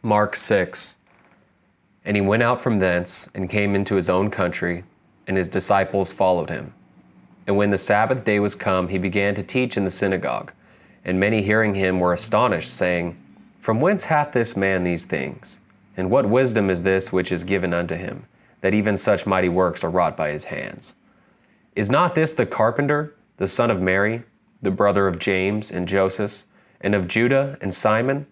Mark 6. And he went out from thence, and came into his own country, and his disciples followed him. And when the Sabbath day was come, he began to teach in the synagogue. And many hearing him were astonished, saying, From whence hath this man these things? And what wisdom is this which is given unto him, that even such mighty works are wrought by his hands? Is not this the carpenter, the son of Mary, the brother of James and Joseph, and of Judah and Simon?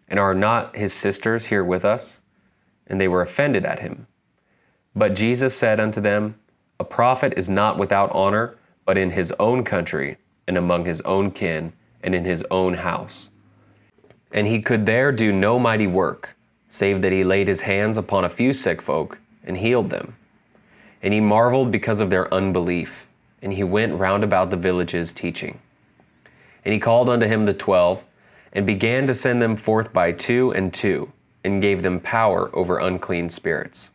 And are not his sisters here with us? And they were offended at him. But Jesus said unto them, A prophet is not without honor, but in his own country, and among his own kin, and in his own house. And he could there do no mighty work, save that he laid his hands upon a few sick folk, and healed them. And he marveled because of their unbelief, and he went round about the villages teaching. And he called unto him the 12, and began to send them forth by 2 and 2, and gave them power over unclean spirits,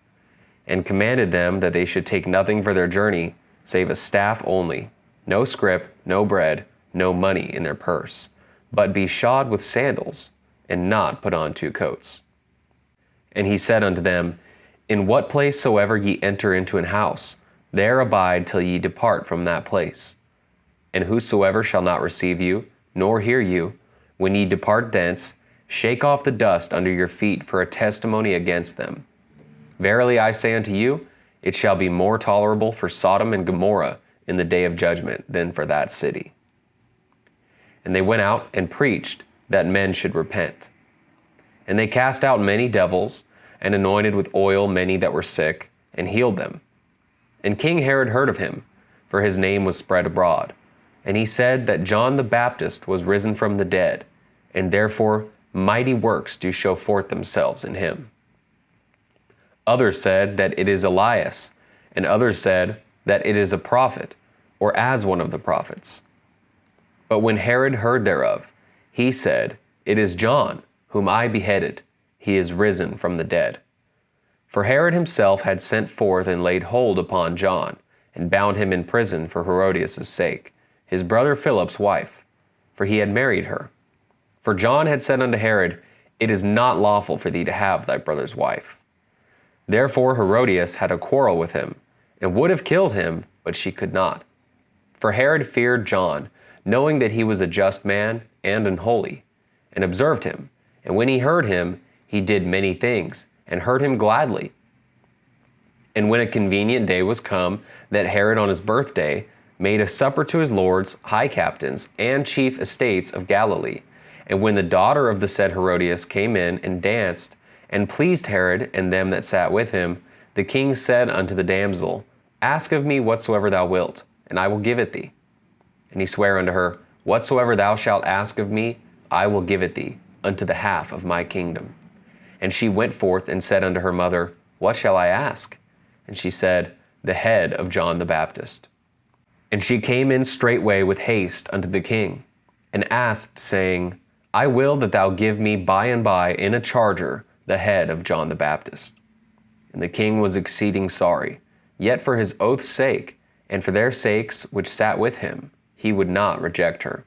and commanded them that they should take nothing for their journey, save a staff only, no scrip, no bread, no money in their purse, but be shod with sandals, and not put on 2 coats. And he said unto them, In what place soever ye enter into an house, there abide till ye depart from that place. And whosoever shall not receive you, nor hear you, when ye depart thence, shake off the dust under your feet for a testimony against them. Verily I say unto you, it shall be more tolerable for Sodom and Gomorrah in the day of judgment than for that city. And they went out and preached that men should repent. And they cast out many devils, and anointed with oil many that were sick, and healed them. And King Herod heard of him, for his name was spread abroad. And he said that John the Baptist was risen from the dead, and therefore mighty works do show forth themselves in him. Others said that it is Elias, and others said that it is a prophet, or as one of the prophets. But when Herod heard thereof, he said, It is John, whom I beheaded. He is risen from the dead. For Herod himself had sent forth and laid hold upon John, and bound him in prison for Herodias' sake, his brother Philip's wife, for he had married her. For John had said unto Herod, It is not lawful for thee to have thy brother's wife. Therefore Herodias had a quarrel with him, and would have killed him, but she could not. For Herod feared John, knowing that he was a just man and an holy, and observed him. And when he heard him, he did many things, and heard him gladly. And when a convenient day was come, that Herod on his birthday made a supper to his lords, high captains, and chief estates of Galilee. And when the daughter of the said Herodias came in and danced, and pleased Herod and them that sat with him, the king said unto the damsel, Ask of me whatsoever thou wilt, and I will give it thee. And he sware unto her, Whatsoever thou shalt ask of me, I will give it thee, unto the half of my kingdom. And she went forth and said unto her mother, What shall I ask? And she said, The head of John the Baptist. And she came in straightway with haste unto the king, and asked, saying, I will that thou give me by and by in a charger the head of John the Baptist. And the king was exceeding sorry, yet for his oath's sake, and for their sakes which sat with him, he would not reject her.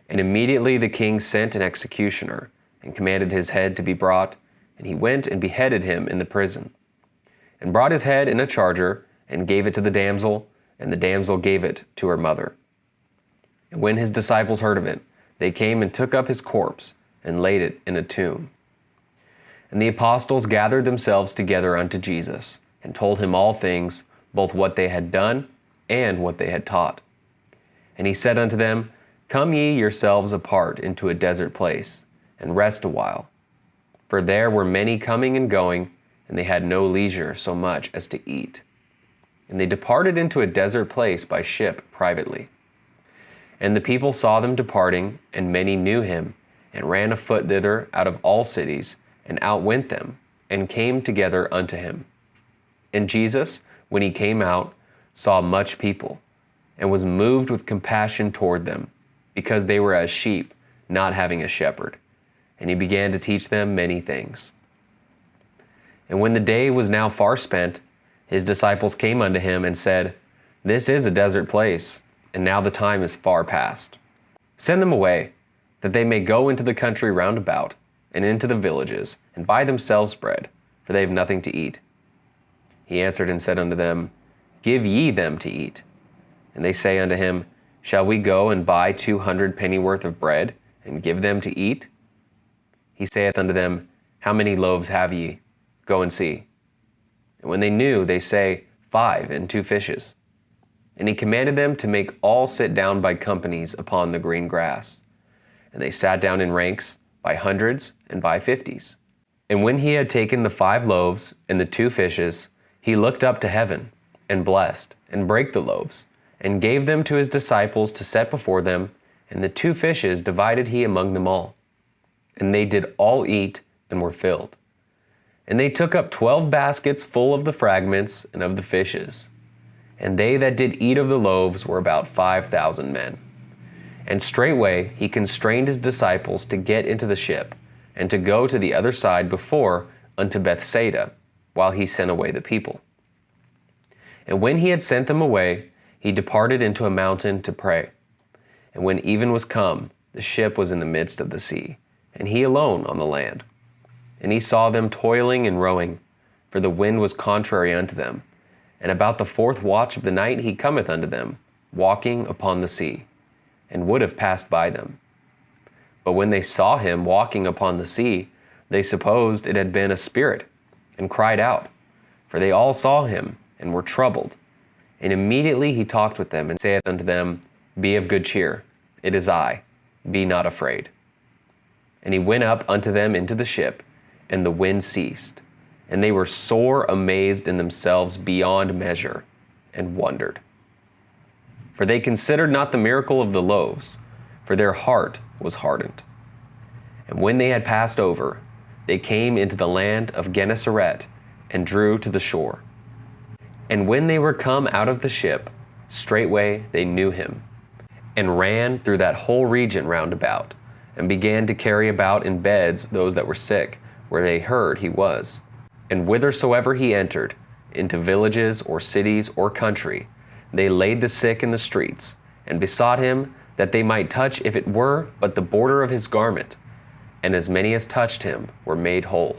And immediately the king sent an executioner, and commanded his head to be brought, and he went and beheaded him in the prison, and brought his head in a charger, and gave it to the damsel, and the damsel gave it to her mother. And when his disciples heard of it, they came and took up his corpse, and laid it in a tomb. And the apostles gathered themselves together unto Jesus, and told him all things, both what they had done, and what they had taught. And he said unto them, Come ye yourselves apart into a desert place, and rest a while. For there were many coming and going, and they had no leisure so much as to eat. And they departed into a desert place by ship privately. And the people saw them departing, and many knew him, and ran afoot thither out of all cities, and outwent them, and came together unto him. And Jesus, when he came out, saw much people, and was moved with compassion toward them, because they were as sheep, not having a shepherd. And he began to teach them many things. And when the day was now far spent, his disciples came unto him and said, This is a desert place, and now the time is far past. Send them away, that they may go into the country round about, and into the villages, and buy themselves bread, for they have nothing to eat. He answered and said unto them, Give ye them to eat. And they say unto him, Shall we go and buy 200 pennyworth of bread, and give them to eat? He saith unto them, How many loaves have ye? Go and see. And when they knew, they say, 5 and 2 fishes. And he commanded them to make all sit down by companies upon the green grass. And they sat down in ranks, by hundreds and by 50s. And when he had taken the 5 loaves and the 2 fishes, he looked up to heaven, and blessed, and brake the loaves, and gave them to his disciples to set before them, and the 2 fishes divided he among them all. And they did all eat, and were filled. And they took up 12 baskets full of the fragments and of the fishes. And they that did eat of the loaves were about 5,000 men. And straightway he constrained his disciples to get into the ship, and to go to the other side before unto Bethsaida, while he sent away the people. And when he had sent them away, he departed into a mountain to pray. And when even was come, the ship was in the midst of the sea, and he alone on the land. And he saw them toiling and rowing, for the wind was contrary unto them. And about the 4th watch of the night he cometh unto them, walking upon the sea, and would have passed by them. But when they saw him walking upon the sea, they supposed it had been a spirit, and cried out. For they all saw him, and were troubled. And immediately he talked with them, and saith unto them, Be of good cheer, it is I, be not afraid. And he went up unto them into the ship, and the wind ceased. And they were sore amazed in themselves beyond measure, and wondered. For they considered not the miracle of the loaves, for their heart was hardened. And when they had passed over, they came into the land of Gennesaret, and drew to the shore. And when they were come out of the ship, straightway they knew him, and ran through that whole region round about, and began to carry about in beds those that were sick, where they heard he was. And whithersoever he entered, into villages or cities or country, they laid the sick in the streets, and besought him that they might touch if it were but the border of his garment. And as many as touched him were made whole.